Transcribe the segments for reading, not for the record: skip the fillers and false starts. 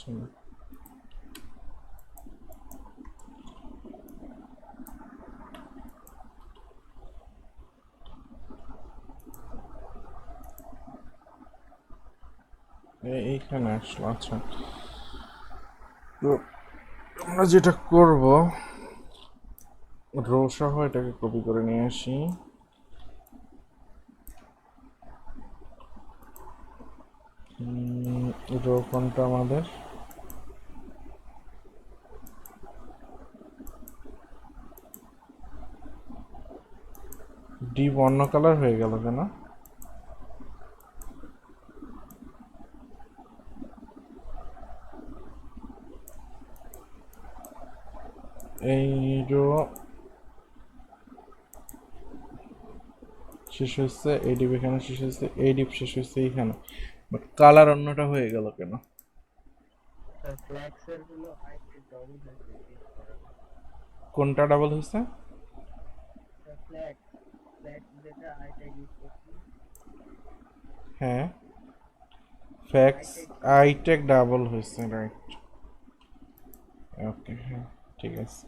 হচ্ছে না। এইখানে আসলো। আচ্ছা, তো আমরা যেটা করব, রো সহ এটাকে কপি করে নিয়ে আসি। রো কোনটা আমাদের? ডিপ অন্য কালার হয়ে গেল কেন? এই রো শেষ হচ্ছে, এই ডিপ এখানে শেষ হচ্ছে, এই ডিপ শেষ হচ্ছে এইখানে, বাট কালার অন্যটা হয়ে গেল কেন? কোনটা ডাবল হয়েছে? হ্যাঁ, ফ্যাক্স আইটেক ডাবল হয়েছে, রাইট। ওকে, হ্যাঁ ঠিক আছে।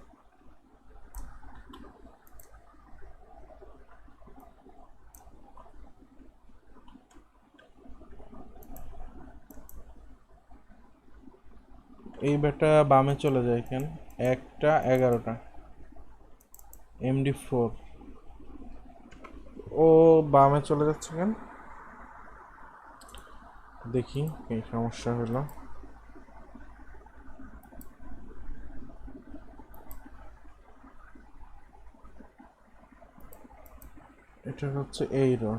এই বেটা বামে চলে যায় কেন? একটা 11টা MD4, ও বামে চলে যাচ্ছে কেন? দেখি এই সমস্যা হলো। এটা হচ্ছে এই রো,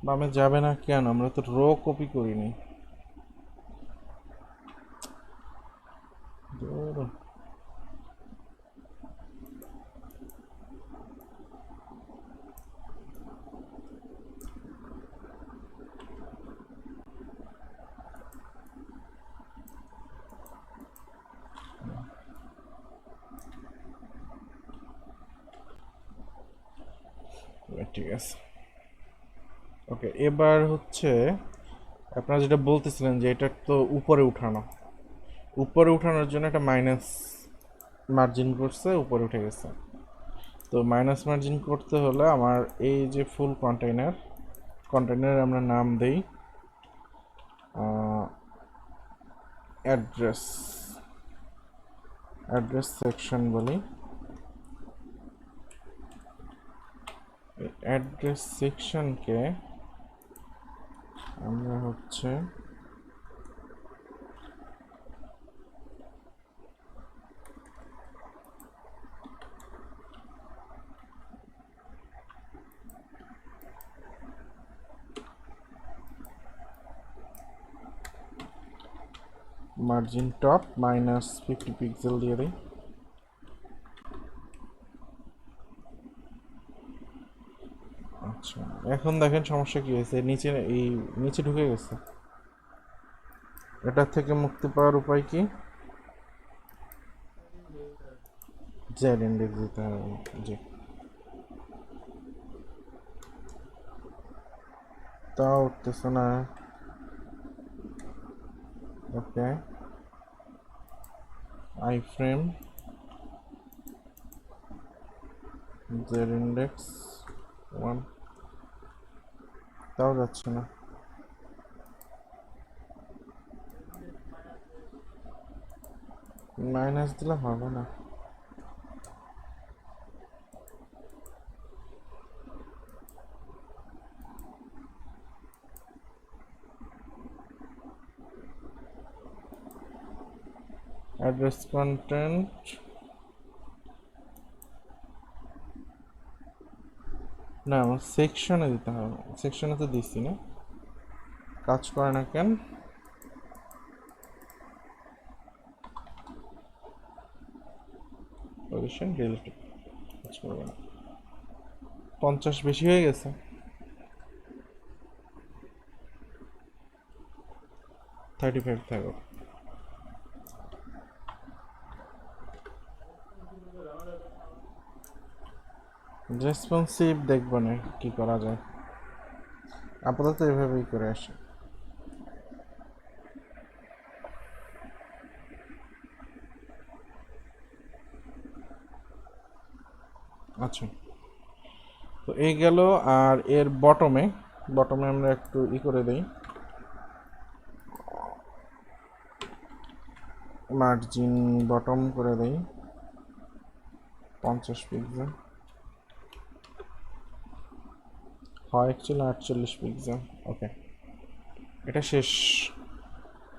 বামে যাবে না কেন? আমরা তো রো কপি করিনি। ধুর। ঠিক আছে, ওকে। এবার হচ্ছে আপনারা যেটা বলতেছিলেন যে এটা তো উপরে উঠানো, উপরে উঠানোর জন্য একটা মাইনাস মার্জিন করছে, উপরে উঠে গেছে। তো মাইনাস মার্জিন করতে হলে আমার এই যে ফুল কন্টেইনার আমরা নাম দেই অ্যাড্রেস সেকশন বলি। অ্যাড্রেস সেকশনকে আমরা হচ্ছে মার্জিন টপ -50 পিক্সেল দিয়ে দিই। আচ্ছা, এখন দেখেন সমস্যা কি হয়েছে, নিচে এই নিচে ঢুকে গেছে। এটার থেকে মুক্তি পাওয়ার উপায় কি? জেড ইন্ডেক্স দিতে হবে। জি, তাও উঠতেছে না। ওকে, আই ফ্রেম জেড ইন্ডেক্স 1, তাও যাচ্ছে না। মাইনাস দিলে হবে না। অ্যাড্রেস কন্টেন্ট না, আমার সেকশনে দিতে হবে। সেকশনে তো দিচ্ছি না, কাজ করে না কেন? পজিশন রিলেটিভ কাজ করবে না। 50 বেশি হয়ে গেছে। থার্টি ফাইভ থাকো। রেসপন্সিভ দেখবো না কি করা যায়, আপাতত এভাবেই করে আসি। আচ্ছা, তো এই গেল। আর এর বটমে বটমে আমরা একটু করে দেই, মার্জিন বটম করে দেই 50 পিক্সেল, হয় অ্যাকচুয়ালি 48 পিক্সেল। ওকে, এটা শেষ।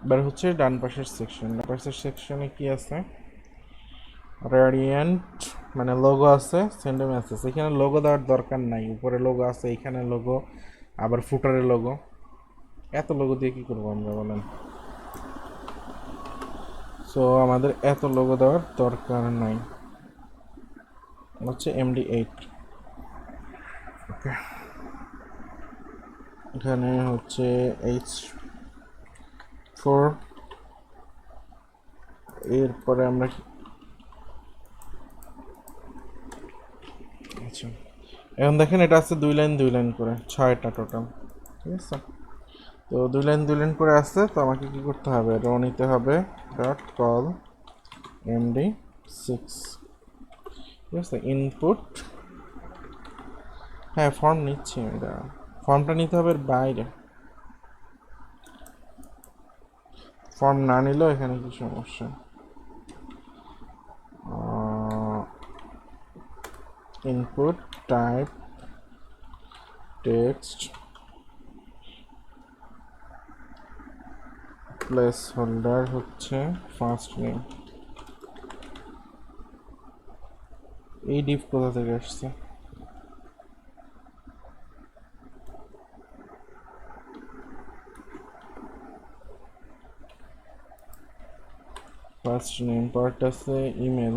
এবার হচ্ছে ডান পাশের সেকশন। ডান পাশের সেকশনে কি আছে? রেডিয়েন্ট মানে লোগো আছে, সেন্ড মেসেজ। এখানে লোগো দেওয়ার দরকার নাই, উপরে লোগো আছে, এখানে লোগো, আবার ফুটারে লোগো। এত লোগো দিয়ে কি করবো আমরা বলেন? সো আমাদের এত লোগো দেওয়ার দরকার নাই। হচ্ছে MD8। ওকে, এখানে হচ্ছে H4। এরপরে আমরা আচ্ছা, এখন দেখেন এটা আছে 2 লাইন করে, 6টা টোটাল। ঠিক আছে, তো 2 লাইন করে আসছে। তো আমাকে কি করতে হবে? রো নিতে হবে, ডট কল MD6। ঠিক আছে, ইনপুট, হ্যাঁ ফর্ম নিচ্ছি আমরা। ফর্মটা নিতে হবে এর বাইরে, ফর্ম না নিলেও এখানে কি সমস্যা? Input type text place holder হচ্ছে ফার্স্ট নেম। এই ডিপ কোথা থেকে আসছে? ফার্স্ট নেম পার্ট আছে ইমেল,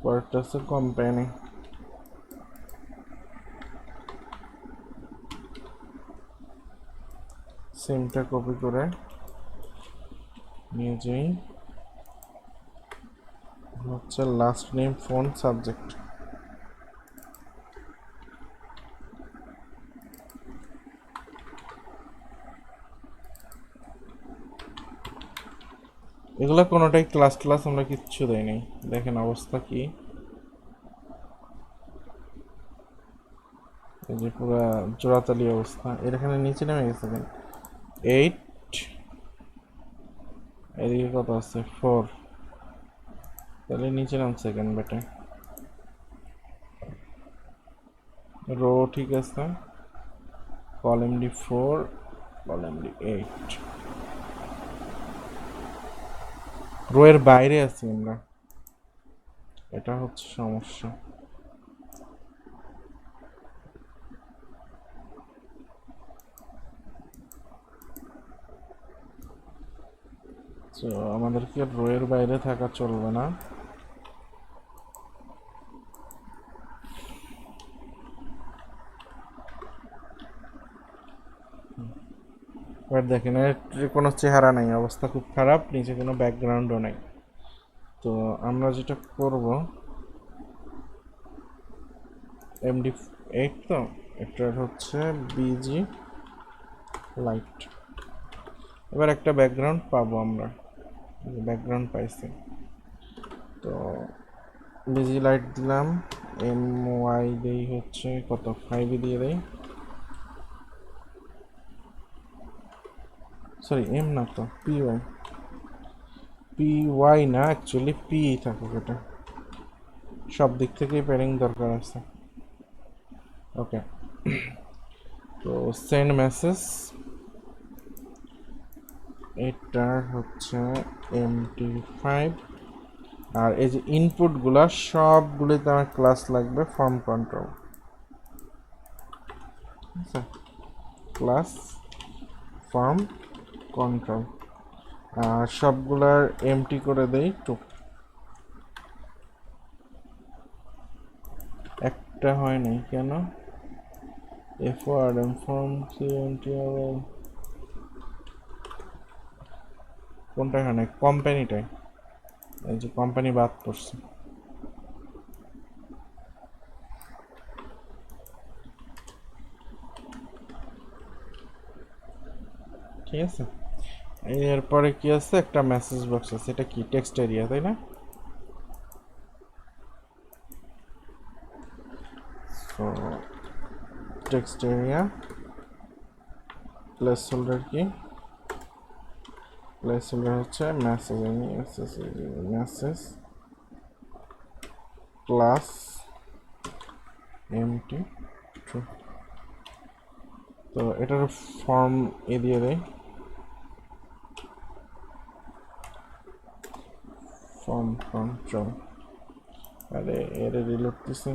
পার্ট আছে কোম্পানি। সিমটা কপি করে নিয়ে যাই, হচ্ছে লাস্ট নেম ফোন সাবজেক্ট। এগুলো কোনোটাই ক্লাস ক্লাস আমরা কিচ্ছু দেই নাই। দেখেন অবস্থা কি, এই যে পুরো জোড়াতালি অবস্থা। এর এখানে নিচে নেমে গেছে কেন? 8, এদিকে কত আছে? 4, তাহলে নিচে নামছে কেন বেটা? রো ঠিক আছে, column D4, column D8। Rho এর বাইরে আছি আমরা, এটা হচ্ছে সমস্যা। তো আমাদেরকে রো এর বাইরে থাকা চলবে না। এবার দেখেন এর কোনো চেহারা নেই, অবস্থা খুব খারাপ, নিচে কোনো ব্যাকগ্রাউন্ডও নেই। তো আমরা যেটা করব, MD8 তো এটার হচ্ছে BG লাইট। এবার একটা ব্যাকগ্রাউন্ড পাবো আমরা, ব্যাকগ্রাউন্ড পাইছি। তো BG লাইট দিলাম, MY দেই হচ্ছে কত, 5 দিয়ে দেই। সরি এম না তো, PY না, অ্যাকচুয়ালি পি থাকুক, এটা সব দিক থেকেই প্যারিং দরকার আছে। ওকে, তো সেন্ড মেসেজ, এটার হচ্ছে MT5। আর এই যে ইনপুটগুলা সবগুলিতে আমার ক্লাস লাগবে ফর্ম কন্ট্রোল। আচ্ছা, ক্লাস ফর্ম কন্ট্রোল, আর সবগুলার এমটি করে দেই টু। একটা হয় নাই কেন? এফওয়ার্ড ফর্ম সিএমটি কোনটা হয়? কোম্পানিটাই, এই যে কোম্পানি বাদ পড়ছে। ঠিক আছে। এরপরে কি আছে, একটা মেসেজ বক্স আছে, এটা কি টেক্সট এরিয়া তাই না? তো টেক্সট এরিয়া প্লেস হোল্ডার কি, প্লেস হোল্ডার হচ্ছে মেসেজ ক্লাস এমটি ট্রু। তো এটার ফর্ম এ দিয়ে দেয়, ফর্ম কন্ট্রোল। আরে এর রিলোড দিছে।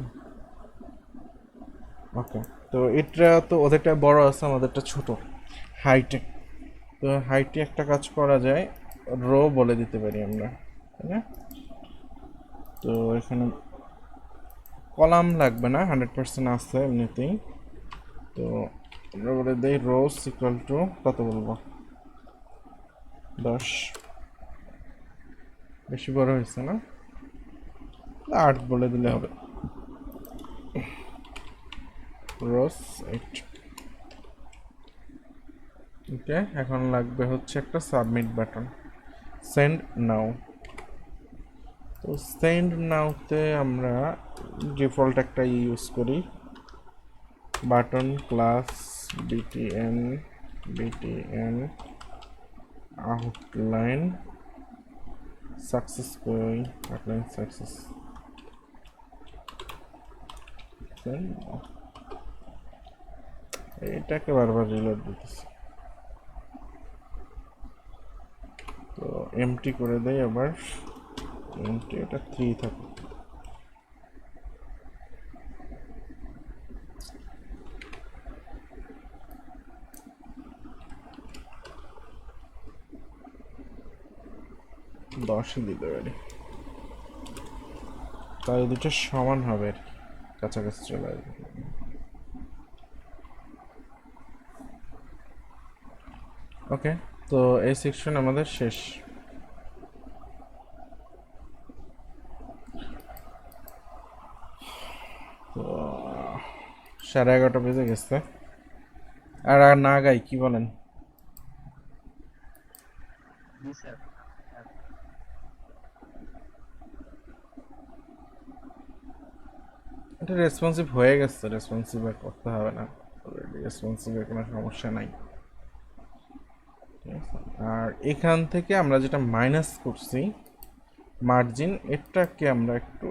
ওকে, তো এটা তো ওদেরটা বড় আছে, আমাদেরটা ছোট হাইটে। তো হাইটে একটা কাজ করা যায়, রো বলে দিতে পারি আমরা, তাই না? তো এখানে কলাম লাগবে না, 100% আছে এমনিতেই। তো আমরা বলে দিই রোস ইকুয়াল টু কত বলবো, 10। বেশি বড় হয়েছে না, 8 বলে দিলে হবে। রোস 8। ওকে, এখন লাগবে হচ্ছে একটা সাবমিট বাটন, সেন্ড নাও। তো সেন্ড নাওতে আমরা ডিফল্ট একটা ইউজ করি, button class BTN outline success করি, আউটলাইন সাকসেস। এটাকে বারবার রিলোড দিতেছি, তো এমটি করে দেই আবার, এমটি এটা 3 থাকে। দশই দিতে পারি, তাহলে দুটো সমান হবে আর কি, কাছাকাছি চলে আসবে। ওকে, তো এই সেকশন আমাদের শেষ। তো 11:30 বেজে গেছে, আর আর না গাই কি বলেন? এটা রেসপন্সিভ হয়ে গেছে, রেসপন্সিভ আর করতে হবে না, অলরেডি রেসপন্সিভের কোনো সমস্যা নাই। ঠিক আছে, আর এখান থেকে আমরা যেটা মাইনাস করছি মার্জিন, এটাকে আমরা একটু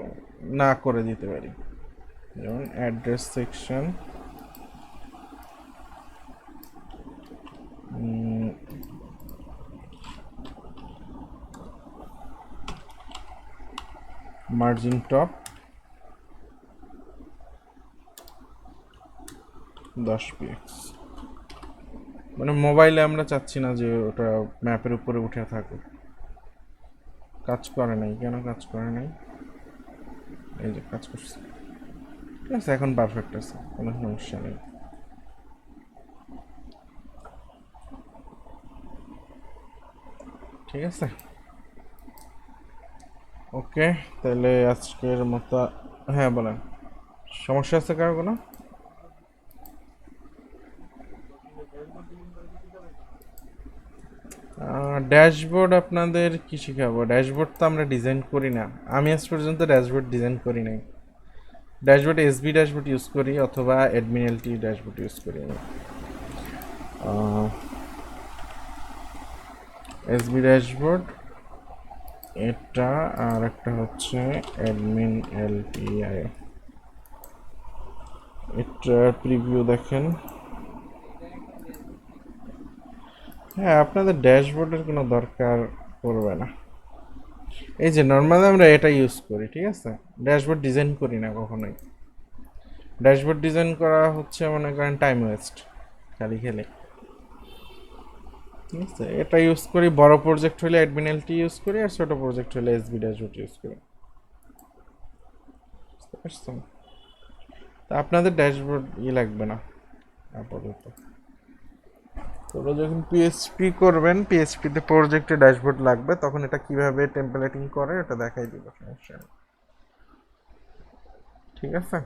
না করে দিতে পারি, যেমন address section margin top 10 px। মানে মোবাইলে আমরা চাচ্ছি না যে ওটা ম্যাপের উপরে উঠে থাকুক। কাজ করে নাই, কেন কাজ করে নাই? এই যে কাজ করছে, ঠিক আছে, এখন পারফেক্ট আছে, কোনো সমস্যা নেই। ঠিক আছে, ওকে, তাহলে আজকের মতো। হ্যাঁ বলেন, সমস্যা আছে কারো কোনো? ড্যাশবোর্ড আপনাদের কি শিখাবো? ড্যাশবোর্ড তো আমরা ডিজাইন করি না, আমি আজ পর্যন্ত ড্যাশবোর্ড ডিজাইন করি নাই। ড্যাশবোর্ড এসবি ড্যাশবোর্ড ইউজ করি অথবা অ্যাডমিনালটি ড্যাশবোর্ড ইউজ করি আমি। এসবি ড্যাশবোর্ড এটা, আর একটা হচ্ছে অ্যাডমিন এলপিআই। এটার প্রিভিউ দেখেন। হ্যাঁ, আপনাদের ড্যাশবোর্ডের কোনো দরকার পড়বে না। এই যে নর্মালি আমরা এটা ইউজ করি, ঠিক আছে, ড্যাশবোর্ড ডিজাইন করি না কখনোই। ড্যাশবোর্ড ডিজাইন করা হচ্ছে মনে করেন টাইম ওয়েস্ট, খালি খেলে। ঠিক আছে, এটা ইউজ করি, বড় প্রজেক্ট হলে অ্যাডমিনালটি ইউজ করি, আর ছোট প্রজেক্ট হলে এসবি ড্যাশবোর্ড ইউজ করি। বুঝতে পারছেন? তা আপনাদের ড্যাশবোর্ড লাগবে না আপাতত। তোরা যখন পিএইচপি করবেন, পিএইচপিতে প্রজেক্টে ড্যাশবোর্ড লাগবে, তখন এটা কিভাবে টেম্পলেটিং করে এটা দেখাই দিব, সমস্যা নেই। ঠিক আছে।